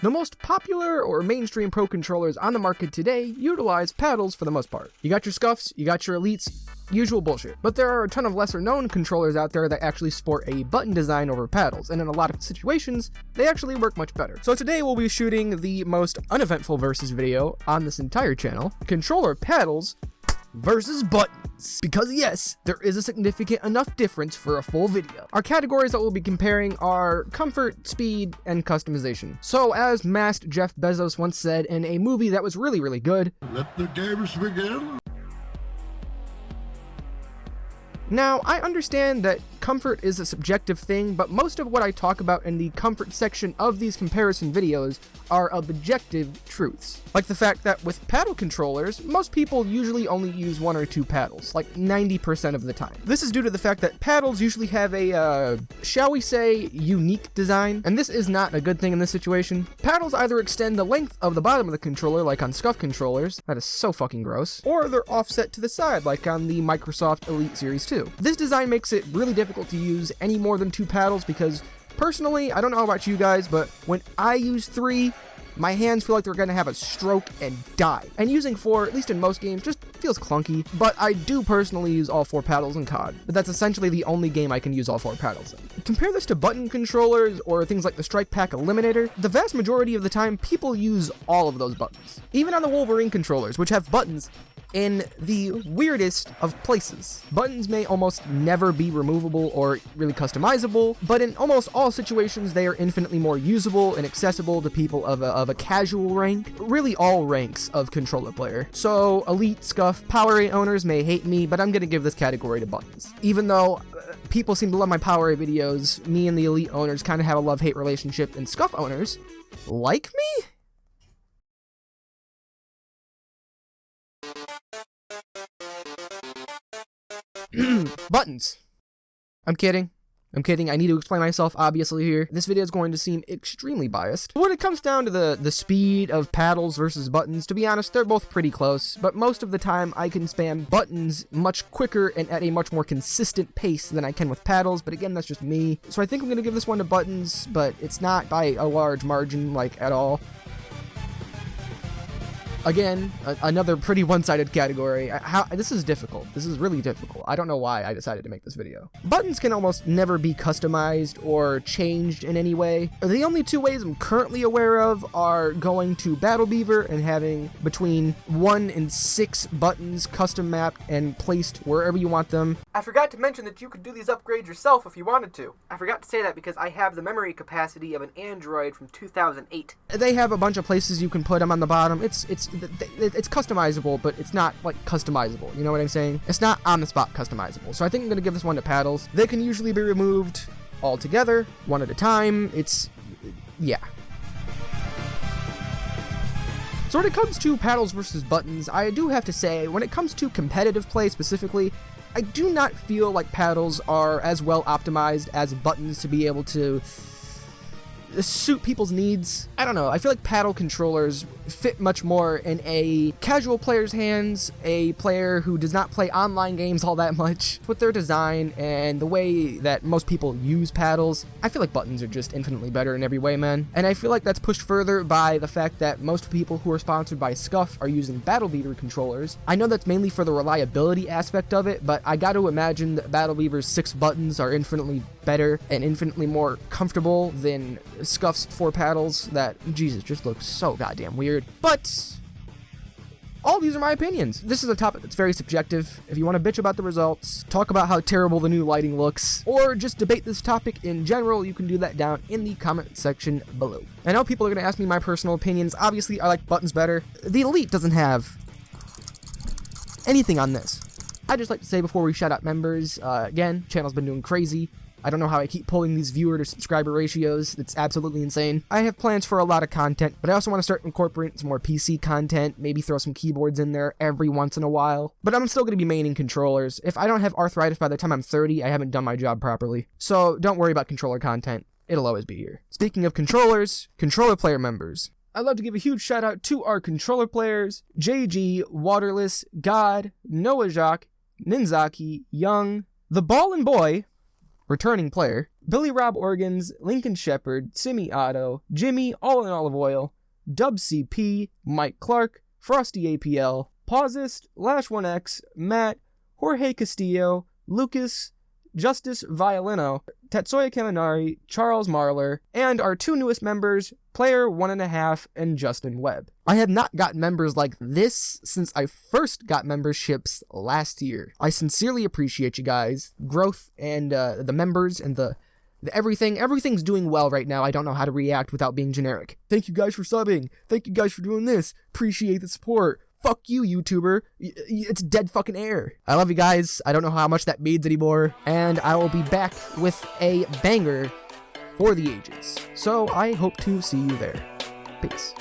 The most popular or mainstream pro controllers on the market today utilize paddles for the most part. You got your Scuffs, you got your Elites, usual bullshit. But there are a ton of lesser known controllers out there that actually sport a button design over paddles, and in a lot of situations, they actually work much better. So today we'll be shooting the most uneventful versus video on this entire channel, controller paddles versus buttons. Because yes, there is a significant enough difference for a full video. Our categories that we'll be comparing are comfort, speed, and customization. So as masked Jeff Bezos once said in a movie that was really good, "Let the games begin." Now, I understand that comfort is a subjective thing, but most of what I talk about in the comfort section of these comparison videos are objective truths. Like the fact that with paddle controllers, most people usually only use 1 or 2 paddles, like 90% of the time. This is due to the fact that paddles usually have a, shall we say, unique design, and this is not a good thing in this situation. Paddles either extend the length of the bottom of the controller, like on Scuff controllers, that is so fucking gross, or they're offset to the side, like on the Microsoft Elite Series 2. This design makes it really difficult to use any more than 2 paddles because, personally, I don't know about you guys, but when I use 3, my hands feel like they're gonna have a stroke and die. And using 4, at least in most games, just feels clunky. But I do personally use all 4 paddles in COD. But that's essentially the only game I can use all 4 paddles in. Compare this to button controllers or things like the Strike Pack Eliminator. The vast majority of the time, people use all of those buttons. Even on the Wolverine controllers, which have buttons in the weirdest of places. Buttons may almost never be removable or really customizable, but in almost all situations they are infinitely more usable and accessible to people of a casual rank, really all ranks of controller player. So Elite, Scuff, PowerA owners may hate me, but I'm gonna give this category to buttons. Even though people seem to love my PowerA videos, me and the Elite owners kind of have a love-hate relationship, and Scuff owners like me? Buttons. I'm kidding. I need to explain myself obviously here. This video is going to seem extremely biased. When it comes down to the speed of paddles versus buttons, to be honest, they're both pretty close, but most of the time I can spam buttons much quicker and at a much more consistent pace than I can with paddles, but again, that's just me. So I think I'm gonna give this one to buttons, but it's not by a large margin, like, at all. Again, another pretty one-sided category. This is difficult. This is really difficult. I don't know why I decided to make this video. Buttons can almost never be customized or changed in any way. The only 2 ways I'm currently aware of are going to Battle Beaver and having between 1 and 6 buttons custom mapped and placed wherever you want them. I forgot to mention that you could do these upgrades yourself if you wanted to. I forgot to say that because I have the memory capacity of an Android from 2008. They have a bunch of places you can put them on the bottom. It's customizable, but it's not, like, customizable, you know what I'm saying? It's not on-the-spot customizable, so I think I'm gonna give this one to paddles. They can usually be removed all together, one at a time. Yeah. So when it comes to paddles versus buttons, I do have to say, when it comes to competitive play specifically, I do not feel like paddles are as well optimized as buttons to be able to suit people's needs. I don't know, I feel like paddle controllers fit much more in a casual player's hands, a player who does not play online games all that much. With their design and the way that most people use paddles, I feel like buttons are just infinitely better in every way, man. And I feel like that's pushed further by the fact that most people who are sponsored by Scuff are using Battle Beaver controllers. I know that's mainly for the reliability aspect of it, but I gotta imagine that Battle Beaver's 6 buttons are infinitely better and infinitely more comfortable than Scuff's 4 paddles that, Jesus, just look so goddamn weird. But all these are my opinions. This is a topic that's very subjective. If you want to bitch about the results, talk about how terrible the new lighting looks, or just debate this topic in general, you can do that down in the comment section below. I know people are going to ask me my personal opinions. Obviously, I like buttons better. The Elite doesn't have anything on this. I'd just like to say before we shout out members, again, channel's been doing crazy. I don't know how I keep pulling these viewer to subscriber ratios. It's absolutely insane. I have plans for a lot of content, but I also want to start incorporating some more PC content, maybe throw some keyboards in there every once in a while. But I'm still going to be maining controllers. If I don't have arthritis by the time I'm 30, I haven't done my job properly. So don't worry about controller content. It'll always be here. Speaking of controllers, controller player members. I'd love to give a huge shout out to our controller players, JG, Waterless, God, Noah Jacques, Ninzaki, Young, The Ball and Boy, returning player, Billy Rob Organs, Lincoln Shepherd, Simi Otto, Jimmy, All in Olive Oil, Dub CP, Mike Clark, Frosty APL, Pausist, Lash1X, Matt, Jorge Castillo, Lucas, Justice Violino, Tetsuya Kaminari, Charles Marler, and our 2 newest members, Player 1.5 and Justin Webb. I have not gotten members like this since I first got memberships last year. I sincerely appreciate you guys, growth, and the members, and the everything. Everything's doing well right now. I don't know how to react without being generic. Thank you guys for subbing. Thank you guys for doing this. Appreciate the support. Fuck you, YouTuber. It's dead fucking air. I love you guys. I don't know how much that means anymore. And I will be back with a banger for the ages. So I hope to see you there. Peace.